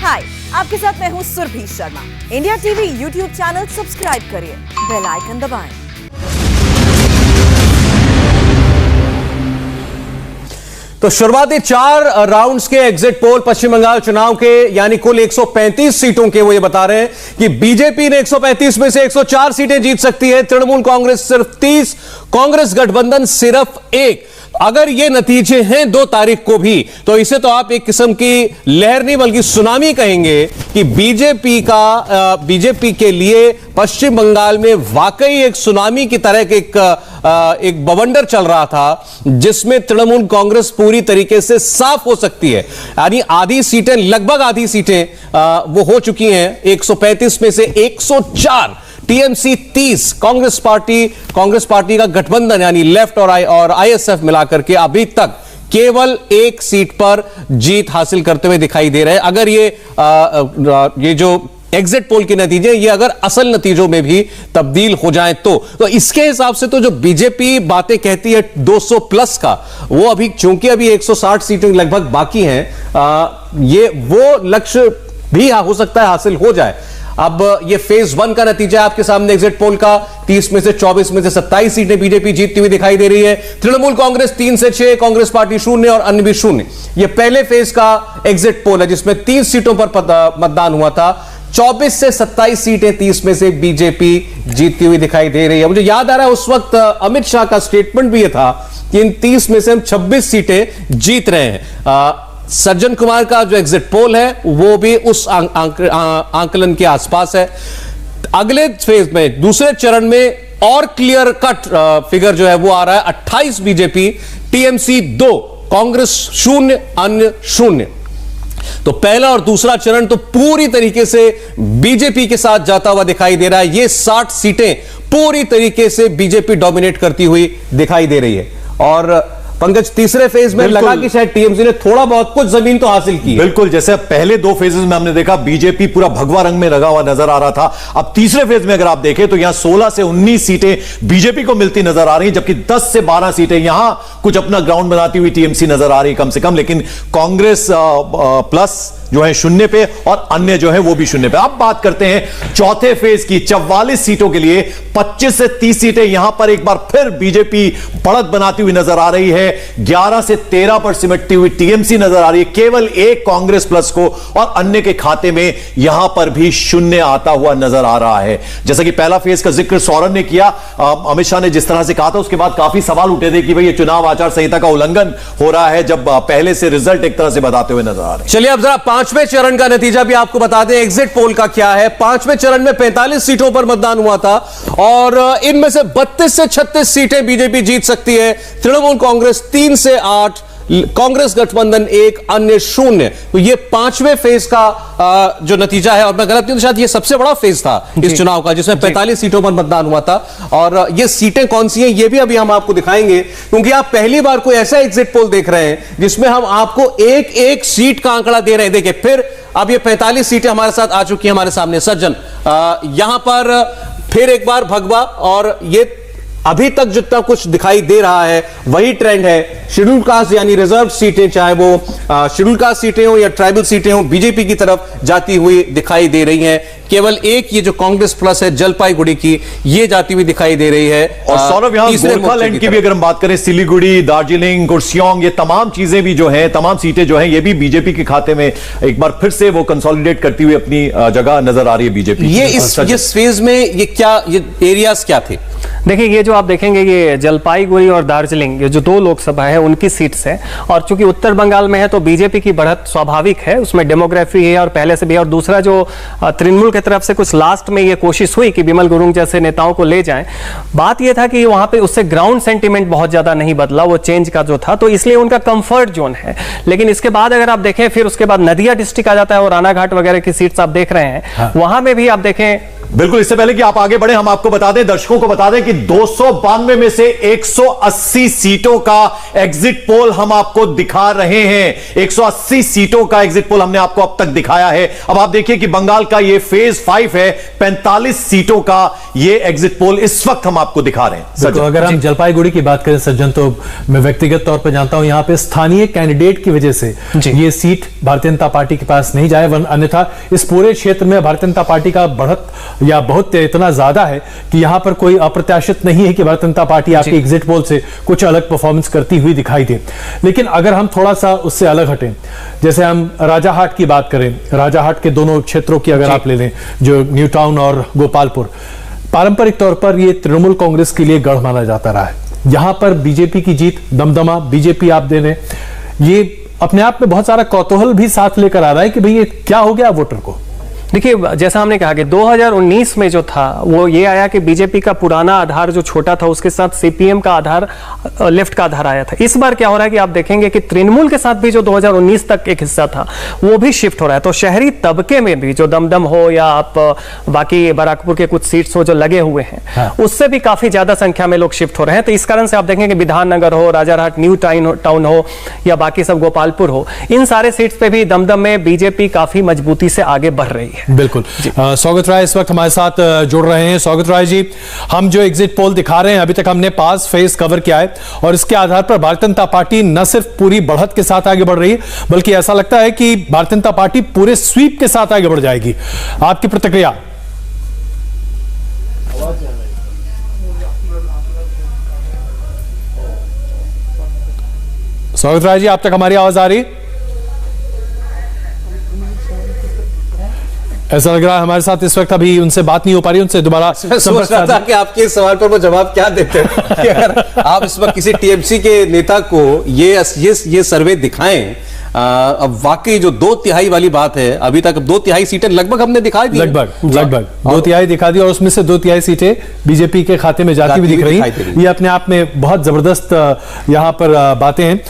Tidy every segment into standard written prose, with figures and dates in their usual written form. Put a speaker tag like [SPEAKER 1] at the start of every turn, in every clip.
[SPEAKER 1] हाय, आपके साथ मैं हूँ Surbhi Sharma. India TV YouTube channel subscribe करिए, बेल आइकन दबाएं।
[SPEAKER 2] तो शुरुआती 4 राउंड्स के एग्जिट पोल पश्चिम बंगाल चुनाव के यानी कुल 135 सीटों के वो ये बता रहे हैं कि बीजेपी ने 135 में से 104 सीटें जीत सकती है, तृणमूल कांग्रेस सिर्फ 30, कांग्रेस गठबंधन सिर्फ 1। अगर ये नतीजे हैं 2 तारीख को भी, तो इसे तो आप एक किस्म की लहर नहीं बल्कि सुनामी कहेंगे कि बीजेपी के लिए पश्चिम बंगाल में वाकई एक सुनामी की तरह के एक बवंडर चल रहा था, जिसमें तृणमूल कांग्रेस पूरी तरीके से साफ हो सकती है। यानी आधी सीटें, लगभग आधी सीटें वो हो चुकी हैं। 135 में से 104, टीएमसी 30, कांग्रेस पार्टी का गठबंधन यानी लेफ्ट और आईएसएफ मिलाकर के अभी तक केवल 1 सीट पर जीत हासिल करते हुए दिखाई दे रहे हैं। अगर ये जो एग्जिट पोल के नतीजे ये अगर असल नतीजों में भी तब्दील हो जाएं तो इसके हिसाब से तो जो बीजेपी बातें कहती है 200 प्लस का, वो अभी चूंकि अभी 160 सीटें लगभग बाकी हैं, ये वो लक्ष्य भी हो सकता है हासिल हो जाए। अब ये फेज 1 का नतीजा आपके सामने एग्जिट पोल का। 30 में से 24 में से 27 सीटें बीजेपी जीतती हुई दिखाई दे रही है। तृणमूल कांग्रेस 3 से 6, कांग्रेस पार्टी 0 और अन्य भी 0। ये पहले फेज का एग्जिट पोल है जिसमें 30 सीटों पर मतदान हुआ था। 24 से 27 सीटें 30 में से बीजेपी जीतती हुई दिखाई दे रही है। मुझे याद आ रहा है उस वक्त अमित शाह का स्टेटमेंट भी यह था कि इन 30 में से हम 26 सीटें जीत रहे हैं। सज्जन कुमार का जो एग्जिट पोल है वो भी उस आंकलन के आसपास है। अगले फेज में, दूसरे चरण में और क्लियर कट फिगर जो है वो आ रहा है 28 बीजेपी, टीएमसी 2, कांग्रेस 0, अन्य 0। तो पहला और दूसरा चरण तो पूरी तरीके से बीजेपी के साथ जाता हुआ दिखाई दे रहा है। ये 60 सीटें पूरी तरीके से बीजेपी डोमिनेट करती हुई दिखाई दे रही है। और पंकज, तीसरे फेज में लगा कि शायद टीएमसी ने थोड़ा बहुत कुछ जमीन तो हासिल की।
[SPEAKER 3] बिल्कुल, जैसे पहले 2 फेजेस में हमने देखा बीजेपी पूरा भगवा रंग में लगा हुआ नजर आ रहा था। अब तीसरे फेज में अगर आप देखें तो यहां 16 से 19 सीटें बीजेपी को मिलती नजर आ रही हैं, जबकि 10 से 12 सीटें यहां कुछ अपना ग्राउंड बनाती हुई टीएमसी नजर आ रही है कम से कम। लेकिन कांग्रेस प्लस जो है 0 पे और अन्य जो है वो भी 0 पे। अब बात करते हैं चौथे फेज की। 44 सीटों के लिए 25 से 30 सीटें यहां पर एक बार फिर बीजेपी बढ़त बनाती हुई नजर आ रही है। 11 से 13 पर सिमटती हुई टीएमसी नजर आ रही है। केवल 1 कांग्रेस प्लस को और अन्य के खाते में यहां पर भी 0 आता हुआ नजर आ रहा है। जैसा कि पहला फेज का जिक्र सौरभ ने किया, अमित शाह ने जिस तरह से कहा था उसके बाद काफी सवाल उठे थे कि भाई ये चुनाव आचार संहिता का उल्लंघन हो रहा है, जब पहले से रिजल्ट एक तरह से बताते हुए नजर आ रहे हैं।
[SPEAKER 2] चलिए अब जरा 5वें चरण का नतीजा भी आपको बता दें, एग्जिट पोल का क्या है। 5वें चरण में 45 सीटों पर मतदान हुआ था और इनमें से 32 से 36 सीटें बीजेपी जीत सकती है। तृणमूल कांग्रेस 3 से 8, कांग्रेस गठबंधन 1, अन्य 0। तो ये 5वें फेज का जो नतीजा है, और मैं गलत नहीं हूं तो शायद ये सबसे बड़ा फेज था इस चुनाव का, जिसमें 45 सीटों पर मतदान हुआ था। और ये सीटें कौन सी हैं ये भी अभी हम आपको दिखाएंगे, क्योंकि आप पहली बार कोई ऐसा एग्जिट पोल देख रहे हैं जिसमें हम आपको एक सीट का आंकड़ा दे रहे हैं। देखिए, फिर अब ये 45 सीटें हमारे साथ आ चुकी हैं हमारे सामने। सज्जन, यहां पर फिर एक बार भगवा, और ये अभी तक जितना कुछ दिखाई दे रहा है वही ट्रेंड है। शेड्यूल कास्ट यानी रिजर्व सीटें, चाहे वो शेड्यूल कास्ट सीटें हो या ट्राइबल सीटें हो, बीजेपी की तरफ जाती हुई दिखाई दे रही हैं। केवल एक ये जो कांग्रेस प्लस है जलपाईगुड़ी की, ये जाती हुई दिखाई दे रही है।
[SPEAKER 3] और सौरभ, यहां गोरखालैंड की भी अगर हम बात करें, सिलीगुड़ी, दार्जिलिंग, कुर्सियोंग, ये तमाम चीजें भी जो हैं, तमाम सीटें जो हैं, ये भी बीजेपी के खाते में एक बार फिर से वो कंसोलिडेट करती हुई अपनी जगह नजर आ रही है बीजेपी।
[SPEAKER 2] ये इस फेज में ये एरियाज क्या थे?
[SPEAKER 4] देखिए, ये जो आप देखेंगे ये जलपाईगुड़ी और दार्जिलिंग, ये जो 2 लोकसभा है उनकी सीट्स है। और चूंकि उत्तर बंगाल में है तो बीजेपी की बढ़त स्वाभाविक है, उसमें डेमोग्राफी है और पहले से भी। और दूसरा जो तृणमूल की तरफ से कुछ लास्ट में ये कोशिश हुई कि बिमल गुरुंग जैसे नेताओं को ले जाएं। बात ये था कि वहां पे उससे ग्राउंड सेंटीमेंट बहुत ज्यादा नहीं बदला, वो चेंज का जो था, तो इसलिए उनका कंफर्ट जोन है। लेकिन इसके बाद अगर आप देखें, फिर उसके बाद नदिया डिस्ट्रिक्ट आ जाता है और रानाघाट वगैरह की सीट्स आप देख रहे हैं। वहां में भी आप देखें
[SPEAKER 3] बिल्कुल, इससे पहले कि आप आगे बढ़े, हम आपको बता दें, दर्शकों को बता दें कि 292 में से 180 सीटों का एग्जिट पोल हम आपको दिखा रहे हैं। 180 सीटों का एग्जिट पोल हमने आपको अब तक दिखाया है। अब आप देखिए कि बंगाल का ये फेज 5 है, 45 सीटों का ये एग्जिट पोल इस वक्त हम आपको दिखा रहे हैं।
[SPEAKER 5] तो अगर हम जलपाईगुड़ी की बात करें सज्जन, तो मैं व्यक्तिगत तौर पर जानता हूं यहां पे स्थानीय कैंडिडेट की वजह से ये सीट भारतीय जनता पार्टी के पास नहीं जाए, अन्यथा इस पूरे क्षेत्र में भारतीय जनता पार्टी का बढ़त या बहुत इतना ज्यादा है कि यहां पर कोई अप्रत्याशित नहीं है कि भारतीय जनता पार्टी आपके एग्जिट पोल से कुछ अलग परफॉर्मेंस करती हुई दिखाई दे। लेकिन अगर हम थोड़ा सा उससे अलग हटें, जैसे हम राजाहाट की बात करें, राजाहाट के दोनों क्षेत्रों की अगर आप ले लें, जो न्यू टाउन और गोपालपुर, पारंपरिक तौर पर यह तृणमूल कांग्रेस के लिए गढ़ माना जाता रहा है। यहां पर बीजेपी की जीत, दमदमा बीजेपी आप दे रहे, ये अपने आप में बहुत सारा कौतूहल भी साथ लेकर आ रहा है कि भाई ये क्या हो गया वोटर को।
[SPEAKER 4] देखिए, जैसा हमने कहा कि 2019 में जो था वो ये आया कि बीजेपी का पुराना आधार जो छोटा था उसके साथ सीपीएम का आधार, लेफ्ट का आधार आया था। इस बार क्या हो रहा है कि आप देखेंगे कि तृणमूल के साथ भी जो 2019 तक एक हिस्सा था वो भी शिफ्ट हो रहा है। तो शहरी तबके में भी जो दमदम हो या आप बाकी बराकपुर के कुछ सीट्स हो जो लगे हुए हैं, उससे भी काफी ज्यादा संख्या में लोग शिफ्ट हो रहे हैं। तो इस कारण से आप देखेंगे विधाननगर हो, राजारहाट न्यू टाउन हो या बाकी सब गोपालपुर हो, इन सारे सीट्स पे भी दमदम में बीजेपी काफी मजबूती से आगे बढ़ रही है।
[SPEAKER 5] बिल्कुल। सौगत राय इस वक्त हमारे साथ जुड़ रहे हैं। सौगत राय जी, हम जो एग्जिट पोल दिखा रहे हैं, अभी तक हमने 5 फेज कवर किया है और इसके आधार पर भारतीय जनता पार्टी न सिर्फ पूरी बढ़त के साथ आगे बढ़ रही है, बल्कि ऐसा लगता है कि भारतीय जनता पार्टी पूरे स्वीप के साथ आगे बढ़ जाएगी। आपकी प्रतिक्रिया? सौगत राय जी, आप तक हमारी आवाज आ रही? ऐसा लग रहा है हमारे साथ इस वक्त अभी उनसे बात नहीं हो पा रही, उनसे दोबारा
[SPEAKER 2] सोच रहा था कि आपके इस सवाल पर वो जवाब क्या देते हैं कि अगर आप इस वक्त किसी टीएमसी के नेता को ये सर्वे दिखाएं, अब वाकई जो 2/3 वाली बात है, अभी तक 2/3 सीटें लगभग हमने दिखा दी,
[SPEAKER 5] लगभग 2/3 दिखा दी और उसमें से 2/3 सीटें बीजेपी के खाते में जाती हुई दिख रही हैं। ये अपने आप में बहुत जबरदस्त यहां पर बातें हैं।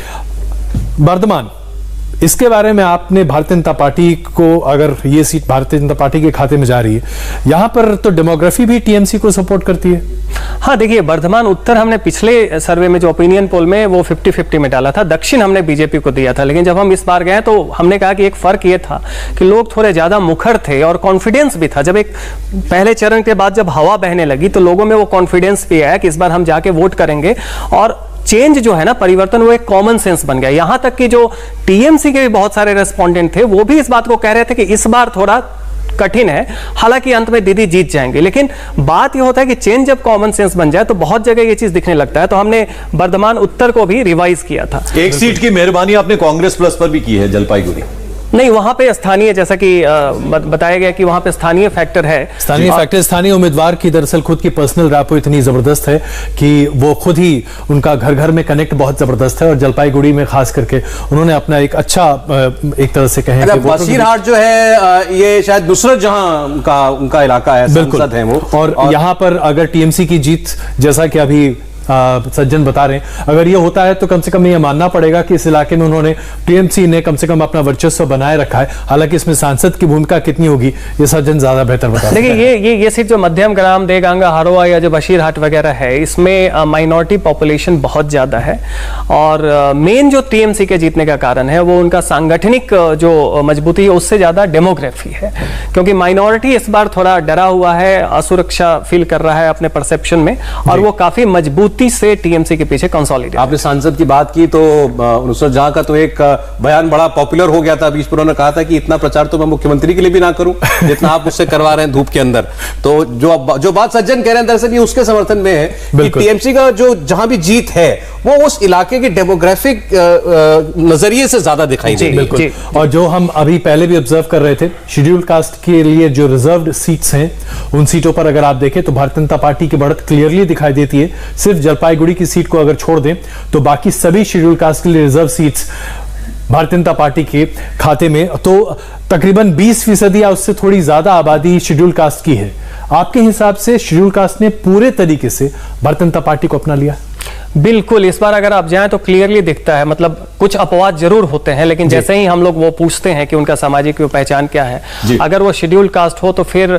[SPEAKER 5] वर्धमान, इसके बारे में आपने भारतीय जनता पार्टी को, अगर ये सीट भारतीय जनता पार्टी के खाते में जा रही है, यहां पर तो डेमोग्राफी भी टीएमसी को सपोर्ट करती है।
[SPEAKER 4] हाँ, देखिए, वर्धमान उत्तर हमने पिछले सर्वे में जो ओपिनियन पोल में वो 50-50 में डाला था, दक्षिण हमने बीजेपी को दिया था। लेकिन जब हम इस बार गए तो हमने कहा कि एक फर्क ये था कि लोग थोड़े ज्यादा मुखर थे और कॉन्फिडेंस भी था। जब एक पहले चरण के बाद जब हवा बहने लगी तो लोगों में वो कॉन्फिडेंस भी आया कि इस बार हम जाके वोट करेंगे और चेंज जो है ना, परिवर्तन, वो एक कॉमन सेंस बन गया। यहां तक कि जो टीएमसी के भी बहुत सारे रेस्पोंडेंट थे वो भी इस बात को कह रहे थे कि इस बार थोड़ा कठिन है, हालांकि अंत में दीदी जीत जाएंगे। लेकिन बात यह होता है कि चेंज जब कॉमन सेंस बन जाए तो बहुत जगह ये चीज दिखने लगता है। तो हमने वर्धमान उत्तर को भी रिवाइज किया था।
[SPEAKER 3] एक सीट की मेहरबानी आपने कांग्रेस प्लस पर भी की है, जलपाईगुड़ी।
[SPEAKER 4] नहीं, वहां पे स्थानीय, जैसा कि बताया गया कि वहां पे स्थानीय फैक्टर है।
[SPEAKER 5] स्थानीय उम्मीदवार की दरअसल खुद की पर्सनल रैपो इतनी जबरदस्त है कि वो खुद ही, उनका घर घर में कनेक्ट बहुत जबरदस्त है और जलपाईगुड़ी में खास करके उन्होंने अपना एक अच्छा, एक तरह से कहें कि
[SPEAKER 2] बसीरहाट जो है ये शायद नुसरत जहां उनका इलाका है,
[SPEAKER 5] बिल्कुल है वो। और यहां पर अगर टीएमसी की जीत, जैसा कि अभी सज्जन बता रहे हैं, अगर ये होता है तो कम से कम ये मानना पड़ेगा कि इस इलाके में उन्होंने, टीएमसी ने कम से कम अपना वर्चस्व बनाए रखा है। हालांकि इसमें सांसद की भूमिका कितनी होगी ये सज्जन ज्यादा बेहतर बता सकते हैं।
[SPEAKER 4] देखिए, ये सीट जो मध्यम ग्राम, देगांगा, हारोआ या जो बशीरहाट वगैरह है, इसमें माइनॉरिटी पॉपुलेशन बहुत ज्यादा है और मेन जो टीएमसी के जीतने का कारण है वो उनका सांगठनिक जो मजबूती है उससे ज्यादा डेमोग्राफी है। क्योंकि माइनॉरिटी इस बार थोड़ा डरा हुआ है, असुरक्षा फील कर रहा है अपने परसेप्शन में और वो काफी मजबूत से टीएमसी के पीछे कंसोलिडेट।
[SPEAKER 2] आपने सांसद की बात की तो नुसरत जहां का तो एक बयान बड़ा पॉपुलर हो गया था, बीच पर उन्होंने कहा था कि इतना प्रचार तो मैं मुख्यमंत्री के लिए भी ना करूं जितना आप मुझसे करवा रहे हैं धूप के अंदर। तो जो बात सज्जन कह रहे हैं दरअसल ये उसके समर्थन में है कि टीएमसी का जो जहां भी जीत है वो उस इलाके के डेमोग्राफिक नजरिए से ज्यादा दिखाई दे रही है।
[SPEAKER 5] और जो हम अभी पहले भी ऑब्जर्व कर रहे थे, शेड्यूल्ड कास्ट के लिए जो रिजर्व्ड सीट्स हैं, उन सीटों पर अगर आप देखें तो भारतीय जनता पार्टी की बढ़त क्लियरली दिखाई देती है। सिर्फ जलपाईगुड़ी की सीट को अगर छोड़ दें तो बाकी सभी शेड्यूल्ड कास्ट के लिए reserve seats Bharatiya Janata party के खाते में, तो तकरीबन 20% या उससे थोड़ी ज्यादा आबादी शेड्यूल्ड कास्ट की है। आपके हिसाब से शेड्यूल्ड कास्ट ने पूरे तरीके से भारतीय जनता पार्टी को अपना लिया?
[SPEAKER 4] बिल्कुल, इस बार अगर आप जाएं तो क्लियरली दिखता है, मतलब कुछ अपवाद जरूर होते हैं, लेकिन जैसे ही हम लोग वो पूछते हैं कि उनका सामाजिक पहचान क्या है, अगर वो शेड्यूल कास्ट हो तो फिर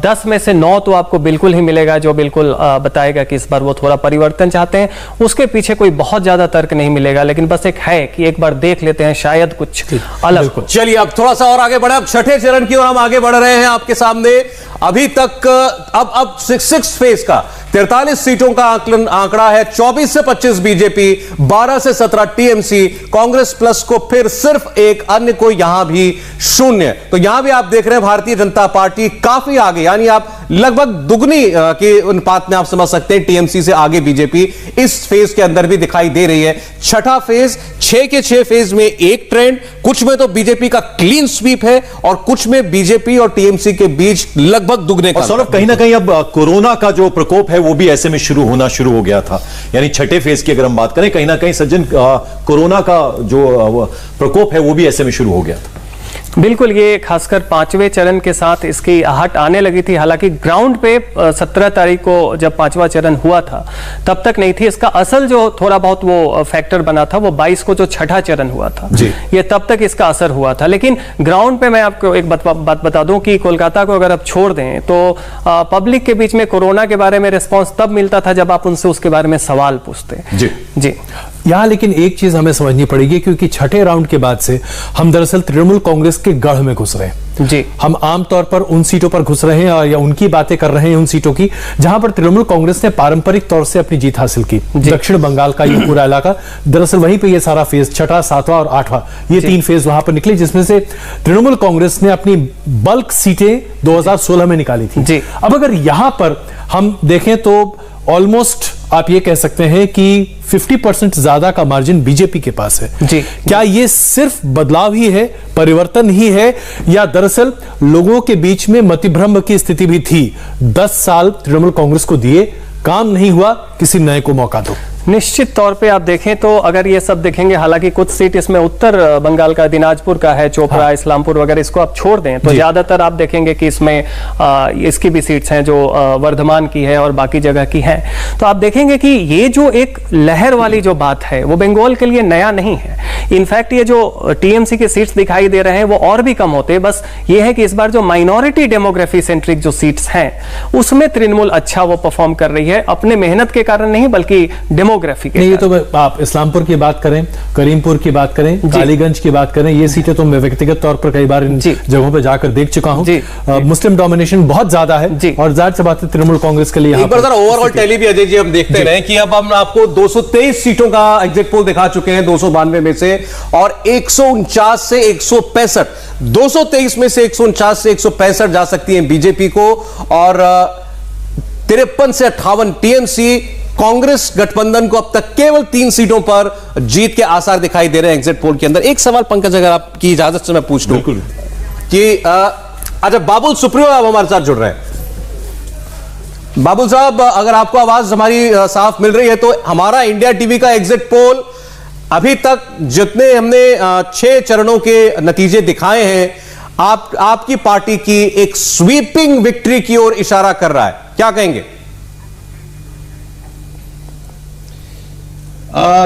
[SPEAKER 4] 10 में से 9 तो आपको बिल्कुल ही मिलेगा जो बिल्कुल बताएगा कि इस बार वो थोड़ा परिवर्तन चाहते हैं। उसके पीछे कोई बहुत ज्यादा तर्क नहीं मिलेगा, लेकिन बस एक है कि एक बार देख लेते हैं, शायद कुछ अलग।
[SPEAKER 2] चलिए अब थोड़ा सा और आगे बढ़े, अब छठे चरण की ओर हम आगे बढ़ रहे हैं। आपके सामने अभी तक अब 6 फेज का 43 सीटों का आंकड़ा है। 24 से 25 बीजेपी, 12 से 17 टीएमसी, कांग्रेस प्लस को फिर सिर्फ एक, अन्य को यहां भी 0। तो यहां भी आप देख रहे हैं भारतीय जनता पार्टी काफी आगे, यानी आप लगभग दुगनी के अनुपात में आप समझ सकते हैं टीएमसी से आगे बीजेपी इस फेज के अंदर भी दिखाई दे रही है। छठा फेज, 6 के 6 फेज में एक ट्रेंड, कुछ में तो बीजेपी का क्लीन स्वीप है और कुछ में बीजेपी और टीएमसी के बीच लगभग दुगने का।
[SPEAKER 3] सौरभ, कहीं ना कहीं अब कोरोना का जो प्रकोप है वो भी ऐसे में शुरू हो गया था, यानी छठे फेज की अगर हम बात करें, कहीं ना कहीं सज्जन कोरोना का जो प्रकोप है वो भी ऐसे में शुरू हो गया था।
[SPEAKER 4] बिल्कुल, ये खासकर 5वें चरण के साथ इसकी आहट आने लगी थी। हालांकि ग्राउंड पे 17 तारीख को जब 5वां चरण हुआ था तब तक नहीं थी। इसका असल जो थोड़ा बहुत वो फैक्टर बना था वो 22 को जो छठा चरण हुआ था, ये तब तक इसका असर हुआ था। लेकिन ग्राउंड पे मैं आपको एक बात बता दूं कि कोलकाता को अगर आप छोड़ दें तो पब्लिक के बीच में कोरोना के बारे में रिस्पॉन्स तब मिलता था जब आप उनसे उसके बारे में सवाल पूछते। जी
[SPEAKER 5] यहां लेकिन एक चीज हमें समझनी पड़ेगी, क्योंकि छठे राउंड के बाद से हम दरअसल तृणमूल कांग्रेस के गढ़ में घुस रहे हैं।
[SPEAKER 4] जी, हम
[SPEAKER 5] आमतौर पर उन सीटों पर घुस रहे हैं और या उनकी बातें कर रहे हैं, उन सीटों की जहां पर तृणमूल कांग्रेस ने पारंपरिक तौर से अपनी जीत हासिल की। दक्षिण बंगाल का ये पूरा इलाका, दरअसल वहीं पे ये सारा फेज, छठा, 7वां और 8वां, ये 3 फेज वहां पर निकले, जिसमें से तृणमूल कांग्रेस ने अपनी बल्क सीटें 2016 में निकाली थी। अब अगर यहां पर हम देखें तो ऑलमोस्ट आप ये कह सकते हैं कि 50% ज्यादा का मार्जिन बीजेपी के पास है।
[SPEAKER 4] जी,
[SPEAKER 5] क्या ये सिर्फ बदलाव ही है, परिवर्तन ही है, या दरअसल लोगों के बीच में मतिभ्रम की स्थिति भी थी? 10 साल तृणमूल कांग्रेस को दिए, काम नहीं हुआ, किसी नए को मौका दो।
[SPEAKER 4] निश्चित तौर पे आप देखें तो अगर ये सब देखेंगे, हालांकि कुछ सीट इसमें उत्तर बंगाल का दिनाजपुर का है, चोपड़ा, इस्लामपुर वगैरह, इसको आप छोड़ दें तो ज्यादातर आप देखेंगे कि इसमें इसकी भी सीट्स हैं जो वर्धमान की है और बाकी जगह की है। तो आप देखेंगे कि ये जो एक लहर वाली जो बात है वो बंगाल के लिए नया नहीं है। इनफैक्ट ये जो टीएमसी के सीट्स दिखाई दे रहे हैं वो और भी कम होते, बस ये है कि इस बार जो माइनॉरिटी डेमोग्राफी सेंट्रिक जो सीट्स हैं उसमें तृणमूल अच्छा वो परफॉर्म कर रही है, अपने मेहनत के कारण नहीं बल्कि डेमोग्राफी के।
[SPEAKER 5] नहीं, ये तो आप इस्लामपुर की बात करें, करीमपुर की बात करें, कालीगंज की बात करें, ये सीटें तो मैं व्यक्तिगत तौर पर कई बार इन जगहों पर जाकर देख चुका हूं। मुस्लिम डोमिनेशन बहुत ज्यादा है और जाहिर सी बात है तृणमूल कांग्रेस के लिए एक बार
[SPEAKER 2] ओवरऑल टैली भी अजय जी हम देखते रहे कि अब हम आपको 223 सीटों का एग्जिट पोल दिखा चुके हैं 292 में से, और 149 से 165, 223 में से 149 से 165 जा सकती है बीजेपी को, और 53 से 58 टीएमसी। कांग्रेस गठबंधन को अब तक केवल 3 सीटों पर जीत के आसार दिखाई दे रहे हैं एग्जिट पोल के अंदर। एक सवाल पंकज, अगर आपकी इजाजत से मैं पूछ लूं कि अच्छा, बाबुल सुप्रियो अब हमारे साथ जुड़ रहे हैं। बाबुल साहब, अगर आपको आवाज हमारी साफ मिल रही है तो हमारा इंडिया टीवी का एग्जिट पोल अभी तक जितने हमने 6 चरणों के नतीजे दिखाए हैं, आपकी पार्टी की एक स्वीपिंग विक्ट्री की ओर इशारा कर रहा है, क्या कहेंगे?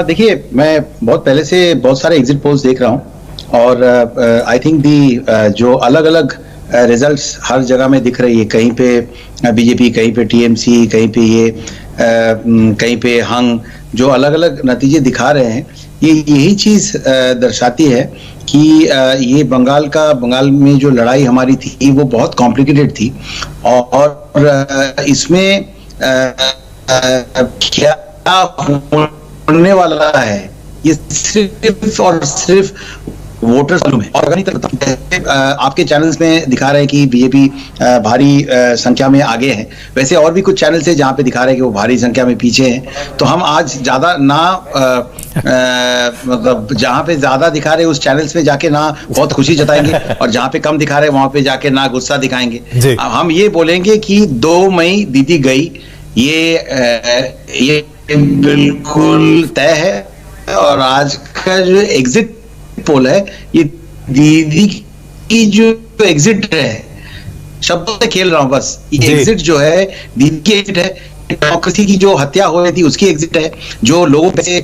[SPEAKER 6] देखिए, मैं बहुत पहले से बहुत सारे एग्जिट पोल्स देख रहा हूं और आई थिंक जो अलग अलग रिजल्ट्स हर जगह में दिख रही है, कहीं पे बीजेपी, कहीं पे टीएमसी, कहीं पे कहीं पे हंग, जो अलग अलग नतीजे दिखा रहे हैं, यही चीज दर्शाती है कि ये बंगाल में जो लड़ाई हमारी थी वो बहुत कॉम्प्लिकेटेड थी और इसमें क्या होने वाला है ये सिर्फ और सिर्फ वोटर्स मालूम है। और आपके चैनल्स में दिखा रहे हैं कि बीजेपी भारी संख्या में आगे है, वैसे और भी कुछ चैनल्स हैं जहां पे दिखा रहे हैं कि वो भारी संख्या में पीछे हैं। तो हम आज ज्यादा ना मतलब जहां पे ज्यादा दिखा रहे हैं उस चैनल्स में जाके ना बहुत खुशी जताएंगे और जहां पे कम दिखा रहे हैं वहां पे जाके ना गुस्सा दिखाएंगे। हम ये बोलेंगे कि 2 मई बीती गई, ये बिल्कुल तय है। और आज का जो एग्जिट पोल है, ये दीदी की जो एग्जिट है, शब्दों से खेल रहा हूं बस, ये एग्जिट जो है दीदी की एग्जिट है, डेमोक्रेसी की जो हत्या हो रही थी उसकी एग्जिट है, जो लोगों पे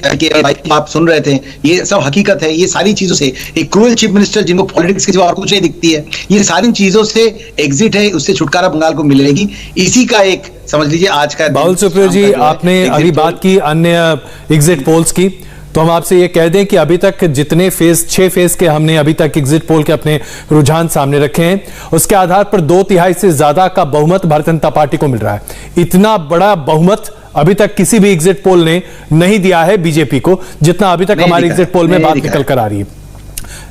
[SPEAKER 6] आप सुन रहे थे ये सब हकीकत है। ये सारी चीजों से एक क्रूअल चीफ मिनिस्टर जिनको पॉलिटिक्स के सिवा और कुछ नहीं दिखती है, ये सारी चीजों से एग्जिट है, उससे छुटकारा बंगाल को मिलेगी। इसी का एक समझ लीजिए आज का
[SPEAKER 5] बाबुल सुप्रियो जी, आपने अभी बात की अन्य एग्जिट पोल्स की, तो हम आपसे ये कह दें कि अभी तक जितने 6 फेज के हमने अभी तक एग्जिट पोल के अपने रुझान सामने रखे हैं, उसके आधार पर 2/3 से ज्यादा का बहुमत भारतीय जनता पार्टी को मिल रहा है। इतना बड़ा बहुमत अभी तक किसी भी एग्जिट पोल ने नहीं दिया है बीजेपी को, जितना अभी तक हमारे एग्जिट पोल में बात निकल कर आ रही है।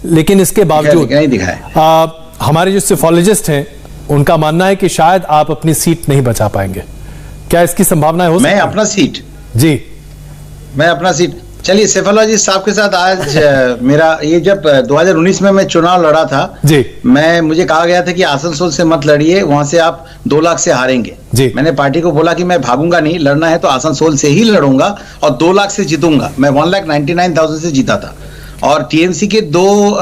[SPEAKER 5] लेकिन इसके बावजूद हमारे जो सिफोलॉजिस्ट हैं उनका मानना है कि शायद आप अपनी सीट नहीं बचा पाएंगे। क्या इसकी संभावना हो?
[SPEAKER 6] मैं अपना सीट चलिए सेफोलॉजिस्ट साहब के साथ आज मेरा ये जब 2019 में मैं चुनाव लड़ा था जी, मुझे कहा गया था कि आसनसोल से मत लड़िए, वहां से आप 2 लाख से हारेंगे जी। मैंने पार्टी को बोला कि मैं भागूंगा नहीं, लड़ना है तो आसनसोल से ही लड़ूंगा और 2 लाख से जीतूंगा। मैं 1,99,000 से जीता था। और टीएमसी के 2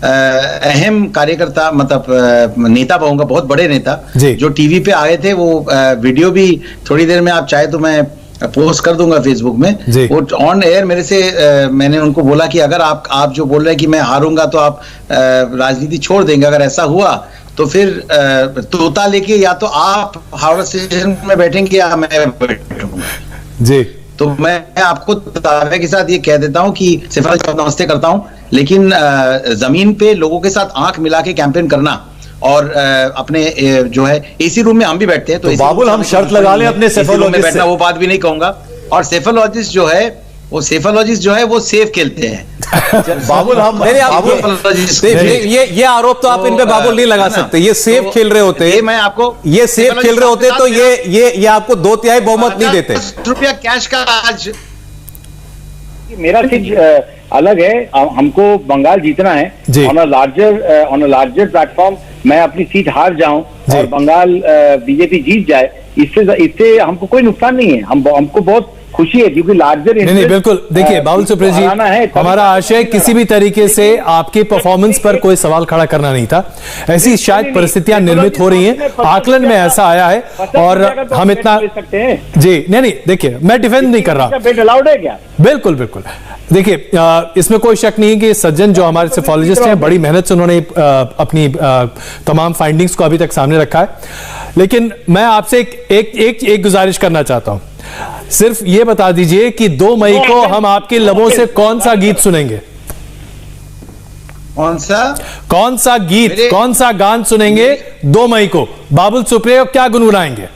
[SPEAKER 6] अहम कार्यकर्ता मतलब नेता कहूंगा, बहुत बड़े नेता जो टीवी पे आए थे, वो वीडियो भी थोड़ी देर में आप चाहे तो मैं पोस्ट कर दूंगा फेसबुक में। वो ऑन एयर मेरे से मैंने उनको बोला कि अगर आप जो बोल रहे हैं कि मैं हारूंगा तो आप राजनीति छोड़ देंगे, अगर ऐसा हुआ तो फिर तोता लेके या तो आप हावड़ा स्टेशन में बैठेंगे या मैं बैठूंगा जी। तो मैं आपको दावे के साथ ये कह देता हूं कि सिफारिश नमस्ते करता हूं, लेकिन जमीन पे लोगों के साथ आंख मिला के कैंपेन करना और अपने जो है एसी रूम में हम भी बैठते हैं, तो
[SPEAKER 3] बाबुल हम शर्त लगा लें अपने सेफोलॉजिस्ट
[SPEAKER 6] बैठना, वो बात भी नहीं कहूंगा। और सेफोलॉजिस्ट जो है वो सेफ खेलते हैं।
[SPEAKER 3] बाबुल हम
[SPEAKER 2] ये आरोप तो आप इन पे बाबुल नहीं लगा सकते। ये सेफ खेल रहे होते, मैं आपको ये सेफ खेल रहे होते तो ये आपको 2/3 बहुमत नहीं देते।
[SPEAKER 6] रुपया कैश का आज
[SPEAKER 7] मेरा चीज अलग है, हमको बंगाल जीतना है ऑन अ लार्जर प्लेटफॉर्म। मैं अपनी सीट हार जाऊं और बंगाल बीजेपी जीत जाए, इससे हमको कोई नुकसान नहीं है। हमको बहुत खुशी है क्योंकि लार्जर
[SPEAKER 5] नहीं बिल्कुल। देखिए बाबुल सुप्रियो जी, हमारा आशय किसी भी तरीके से आपके परफॉर्मेंस पर कोई सवाल खड़ा करना नहीं था। ऐसी शायद परिस्थितियां निर्मित हो रही हैं, आकलन में ऐसा आया है और हम इतना जी नहीं देखिए मैं डिफेंड नहीं कर रहा, बिल्कुल बिल्कुल। देखिए इसमें कोई शक नहीं कि सज्जन जो हमारे सेफोलॉजिस्ट हैं बड़ी मेहनत से उन्होंने अपनी तमाम फाइंडिंग्स को अभी तक सामने रखा है। लेकिन मैं आपसे एक गुजारिश करना चाहता हूं, सिर्फ ये बता दीजिए कि 2 मई को हम आपके लबों से कौन सा गीत सुनेंगे? कौन सा गान सुनेंगे 2 मई को? बाबुल सुप्रियो क्या गुनगुनाएंगे?